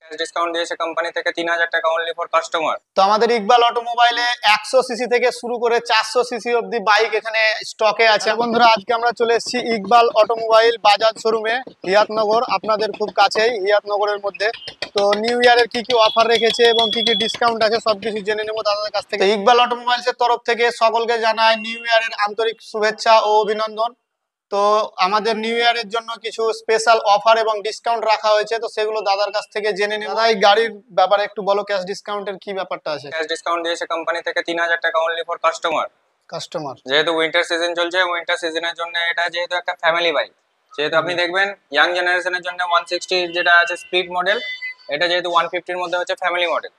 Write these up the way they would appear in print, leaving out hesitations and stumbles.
Cash discount দিয়েছে company থেকে 3000 টাকা অনলি ফর কাস্টমার। তো আমাদের ইকবাল অটোমোবাইলে 100 সিসি থেকে শুরু করে 400 সিসি অবধি বাইক এখানে স্টকে আছে। বন্ধুরা, আজকে আমরা চলে এসেছি ইকবাল অটোমোবাইল বাজাজ শোরুমে, হিয়াতনগর, আপনাদের খুব কাছেই হিয়াতনগরের মধ্যে। তো নিউ ইয়ারের কি কি অফার রেখেছে এবং কি কি ডিসকাউন্ট আছে সবকিছু জেনে নেবো দাদাদের কাছ থেকে। ইকবাল অটোমোবাইলসের তরফ থেকে সকলকে জানাই নিউ ইয়ারের আন্তরিক শুভেচ্ছা ও অভিনন্দন। তো আমাদের নিউ ইয়ারের জন্য কিছু স্পেশাল অফার এবং ডিসকাউন্ট রাখা হয়েছে, তো সেগুলো দাদার কাছ থেকে জেনে নেব। দাদা, এই গাড়ির ব্যাপারে একটু বলো, ক্যাশ ডিসকাউন্টের কি ব্যাপারটা আছে? ক্যাশ ডিসকাউন্ট দিয়েছে কোম্পানি থেকে 3000 টাকা অনলি ফর কাস্টমার যেহেতু উইন্টার সিজন চলছে, উইন্টার সিজনের জন্য এটা যেহেতু একটা ফ্যামিলি বাইক, যেহেতু আপনি দেখবেন ইয়াং জেনারেশনের জন্য 160 যেটা আছে স্পিড মডেল, এটা যেহেতু 150 এর মধ্যে হচ্ছে ফ্যামিলি মডেল,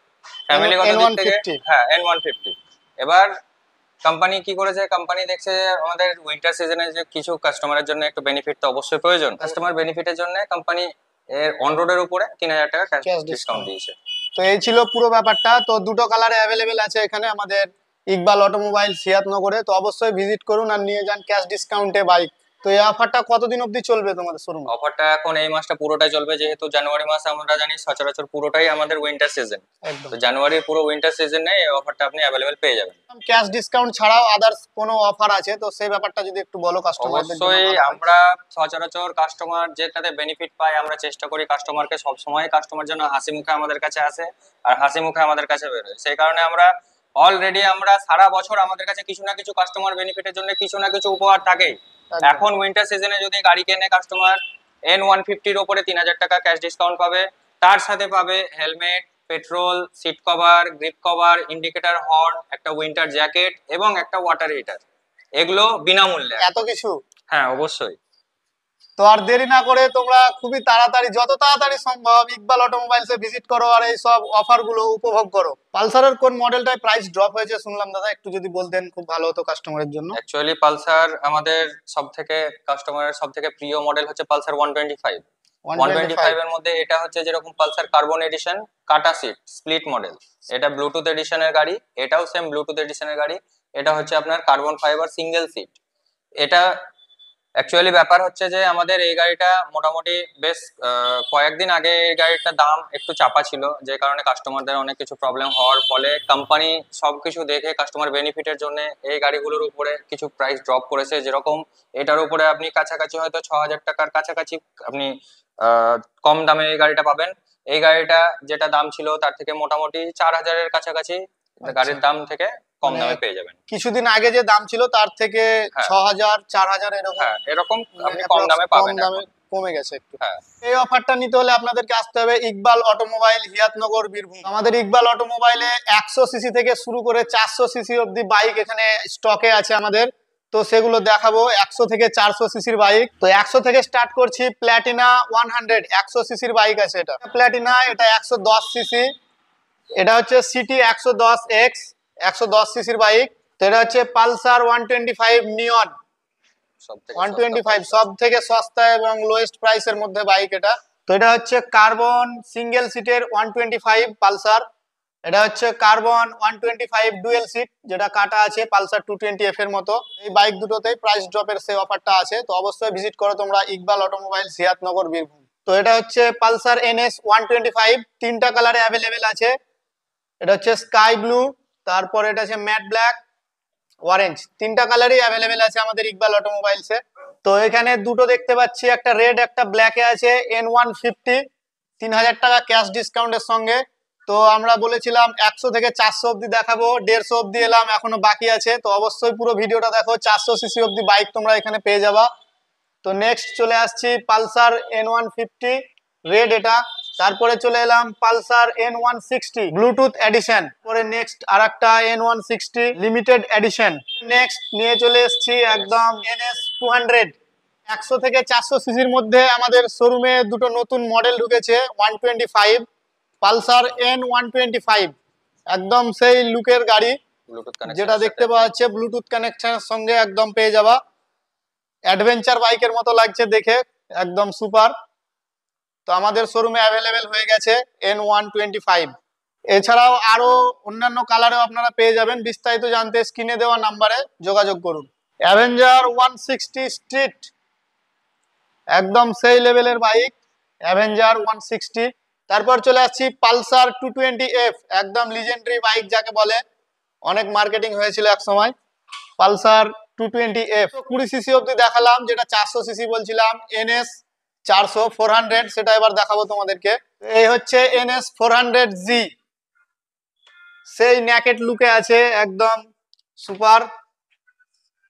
ফ্যামিলিগত দিক থেকে হ্যাঁ N150। এবার কোম্পানি কি করেছে, কোম্পানি দেখছে আমাদের উইন্টার সিজনে যে কিছু কাস্টমারের জন্য একটু বেনিফিট তো অবশ্যই প্রয়োজন। কাস্টমার বেনিফিটের জন্য কোম্পানি এর অন রোডের উপরে 3000 টাকা ক্যাশ ডিসকাউন্ট দিয়েছে। তো এই ছিল পুরো ব্যাপারটা। তো দুটো কালারে অ্যাভেলেবেল আছে এখানে আমাদের ইকবাল অটোমোবাইল হিয়াতনগরে। তো অবশ্যই ভিজিট করুন আর নিয়ে যান ক্যাশ ডিসকাউন্টে বাইক। তো এই অফারটা কতদিন অবধি চলবে তোমাদের শোরুমে? অফারটা এখন এই মাসটা পুরোটাই চলবে, যেহেতু জানুয়ারি মাস আমরা জানি সচরাচর পুরোটাই আমাদের উইন্টার সিজন। তো জানুয়ারির পুরো উইন্টার সিজনে এই অফারটা আপনি अवेलेबल পেয়ে যাবেন। ক্যাশ ডিসকাউন্ট ছাড়াও আদার্স কোনো অফার আছে? তো সেই ব্যাপারটা যদি একটু বলো কাস্টমারদের জন্য। অবশ্যই আমরা সচরাচর কাস্টমার যেটাতে বেনিফিট পায় আমরা চেষ্টা করি কাস্টমারকে সব সময় কাস্টমার যেন হাসি মুখে আমাদের কাছে আসে আর হাসি মুখে আমাদের কাছে বেরোয়। সেই কারণে আমরা অলরেডি আমরা সারা বছর আমাদের কাছে কিছু না কিছু কাস্টমার বেনিফিটের জন্য কিছু না কিছু উপহার থাকেই। এখন উইন্টার সিজনে যদি গাড়ি কেনে কাস্টমার N150 এর উপরে 3000 টাকা ক্যাশ ডিসকাউন্ট পাবে, তার সাথে পাবে helmet, petrol, seat cover, grip cover, indicator horn, একটা উইন্টার জ্যাকেট এবং একটা ওয়াটার হিটার। এগুলো বিনামূল্যে। এত কিছু? হ্যাঁ অবশ্যই। তো আর দেরি না করে তোমরা খুবই তাড়াতাড়ি, যত তাড়াতাড়ি সম্ভব ইকবাল অটোমোবাইলসে ভিজিট করো আর এই সব অফার গুলো উপভোগ করো। পালসারের কোন মডেলটায় প্রাইস ড্রপ হয়েছে শুনলাম দাদা, একটু যদি বলতেন খুব ভালো হতো কাস্টমারের জন্য। অ্যাকচুয়ালি পালসার আমাদের সবথেকে কাস্টমারের সবথেকে প্রিয় মডেল হচ্ছে পালসার 125। 125 এর মধ্যে এটা হচ্ছে যেরকম পালসার কার্বন এডিশন, কাটা সিট, স্প্লিট মডেল। এটা ব্লুটুথ এডিশনের গাড়ি, এটাও সেম ব্লুটুথ এডিশনের গাড়ি। এটা হচ্ছে আপনার কার্বন ফাইবার সিঙ্গেল সিট। এটা অ্যাকচুয়ালি ব্যাপার হচ্ছে যে আমাদের এই গাড়িটা মোটামুটি বেশ কয়েকদিন আগে এই গাড়িটার দাম একটু চাপা ছিল, যে কারণে কাস্টমারদের অনেক কিছু প্রবলেম হওয়ার ফলে কোম্পানি সবকিছু দেখে কাস্টমার বেনিফিটের জন্য এই গাড়িগুলোর উপরে কিছু প্রাইস ড্রপ করেছে। যেরকম এটার উপরে আপনি কাছাকাছি হয়তো 6000 টাকার কাছাকাছি আপনি কম দামে এই গাড়িটা পাবেন। এই গাড়িটা যেটা দাম ছিল তার থেকে মোটামুটি 4000 এর কাছাকাছি গাড়ির দাম থেকে কম দামে পেয়ে যাবেন। কিছুদিন আগে যে দাম ছিল তার থেকে 6000 4000 এরকম আপনি কম দামে পাবেন, কমে গেছে একটু। এই অফারটা নিতে হলে আপনাদেরকে আসতে হবে ইকবাল অটোমোবাইল হিয়াতনগর বীরভূম। আমাদের ইকবাল অটোমোবাইলে 100 সিসি থেকে শুরু করে 400 সিসি অবধি বাইক এখানে স্টকে আছে আমাদের। তো সেগুলো দেখাবো, 100 থেকে 400 সিসির বাইক। তো 100 থেকে স্টার্ট করছি প্ল্যাটিনা 100, 100 সিসির বাইক আছে এটা প্ল্যাটিনা। এটা 110 সিসি। এটা হচ্ছে সিটি 110X, 110 সিসির বাইক। তো এটা হচ্ছে পালসার 125 নিয়ন 125, সব থেকে সস্তা এবং লোয়েস্ট প্রাইসের মধ্যে বাইক এটা। তো এটা হচ্ছে কার্বন সিঙ্গেল সিটের 125 পালসার। এটা হচ্ছে কার্বন 125 ডুয়েল সিট, যেটা কাটা আছে পালসার 220F এর মতো। এই বাইক দুটোতেই প্রাইস ড্রপের সেই অফারটা আছে। তো অবশ্যই ভিজিট করো তোমরা ইকবাল অটোমোবাইল হিয়াতনগর বীরভূম। তো এটা হচ্ছে পালসার NS 125, তিনটা কালারে অ্যাভেলেবেল আছে। এটা হচ্ছে স্কাই ব্লু, তারপর এটা আছে ম্যাট ব্ল্যাক, অরেঞ্জ, তিনটা কালারই অ্যাভেলেবেল আছে আমাদের ইকবাল অটোমোবাইলসে। তো এখানে দুটো দেখতে পাচ্ছি, একটা রেড একটা ব্ল্যাকে আছে। N150 3000 টাকা ক্যাশ ডিসকাউন্টের সঙ্গে। তো আমরা বলেছিলাম 100 থেকে 400 অবধি দেখাবো, 150 অবধি এলাম, এখনো বাকি আছে। তো অবশ্যই পুরো ভিডিওটা দেখো, 400 সিসি অবধি বাইক তোমরা এখানে পেয়ে যাবা। তো নেক্সট চলে আসছি পালসার N150 রেড এটা। তারপরে চলে এলাম পালসার N160 ব্লুটুথ এডিশন। পরে নেক্সট আরেকটা N160 লিমিটেড এডিশন। নেক্সট নিয়ে চলে এসেছি একদম NS 200। 100 থেকে 400 সিসির মধ্যে আমাদের শোরুমে দুটো নতুন মডেল ঢুকেছে, 125 পালসার N125, একদম সেই লুকের গাড়ি, যেটা দেখতে পাওয়া যাচ্ছে ব্লুটুথ কানেকশনের সঙ্গে একদম পেয়ে যাবা। অ্যাডভেঞ্চার বাইকের মতো লাগছে দেখে, একদম সুপার। তো আমাদের শোরুমে অ্যাভেলেবেল হয়ে গেছে N125। এছাড়াও আরো অন্যান্য কালারেও আপনারা পেয়ে যাবেন। বিস্তারিত জানতে স্ক্রিনে দেওয়া নাম্বারে যোগাযোগ করুন। অ্যাভেঞ্জার 160 স্ট্রিট, একদম সেই লেভেলের বাইক অ্যাভেঞ্জার 160। তারপর চলে আসছি পালসার 220F, একদম লিজেন্ডারি বাইক যাকে বলে, অনেক মার্কেটিং হয়েছিল এক সময়। পালসার 220F 20 সিসি অব্দি দেখালাম, যেটা 400 সিসি বলছিলাম। NS 400 400 সেটা এবার দেখাবো তোমাদেরকে। এই হচ্ছে NS 400G, সেই ন্যাকেট লুকে আছে, একদম সুপার।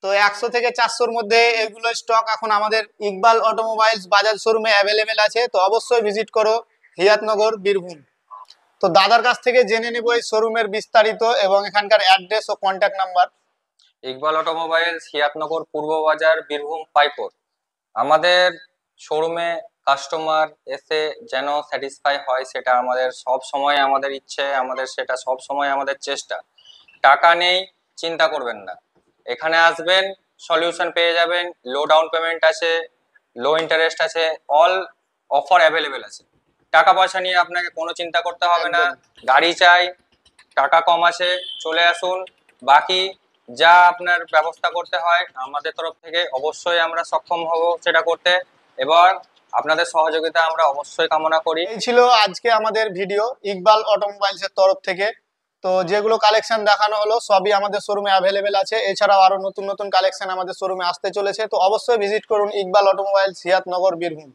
তো 100 থেকে 400-র মধ্যে এগুলো স্টক এখন আমাদের ইকবাল অটোমোবাইলস বাজাজ শোরুমে অ্যাভেলেবেল আছে। তো অবশ্যই ভিজিট করো হিয়াতনগর, বীরভূম। তো দাদার কাছ থেকে জেনে নেব এই শোরুমের বিস্তারিত এবং এখানকার অ্যাড্রেস ও কন্ট্যাক্ট নাম্বার। ইকবাল অটোমোবাইলস, হিয়াতনগর, পূর্ব বাজার, বীরভূম পাইপোর। আমাদের শোরুমে কাস্টমার এসে যেন স্যাটিসফাই হয়, সেটা আমাদের সব সময় আমাদের ইচ্ছে, আমাদের সেটা সব সময় আমাদের চেষ্টা। টাকা নেই চিন্তা করবেন না, এখানে আসবেন সলিউশন পেয়ে যাবেন। লো ডাউন পেমেন্ট আছে, লো ইন্টারেস্ট আছে, অল অফার অ্যাভেলেবেল আছে। টাকা পয়সা নিয়ে আপনাকে কোনো চিন্তা করতে হবে না। গাড়ি চাই, টাকা কম আছে, চলে আসুন। বাকি যা আপনার ব্যবস্থা করতে হয় আমাদের তরফ থেকে অবশ্যই আমরা সক্ষম হব সেটা করতে, এবং আপনাদের সহযোগিতা আমরা অবশ্যই কামনা করি। এই ছিল আজকে আমাদের ভিডিও ইকবাল অটোমোবাইলসের তরফ থেকে। তো যেগুলো কালেকশন দেখানো হলো সবই আমাদের শোরুমে অ্যাভেলেবেল আছে। এছাড়াও আরো নতুন নতুন কালেকশন আমাদের শোরুমে আসতে চলেছে। তো অবশ্যই ভিজিট করুন ইকবাল অটোমোবাইলস, হিয়াতনগর, বীরভূম।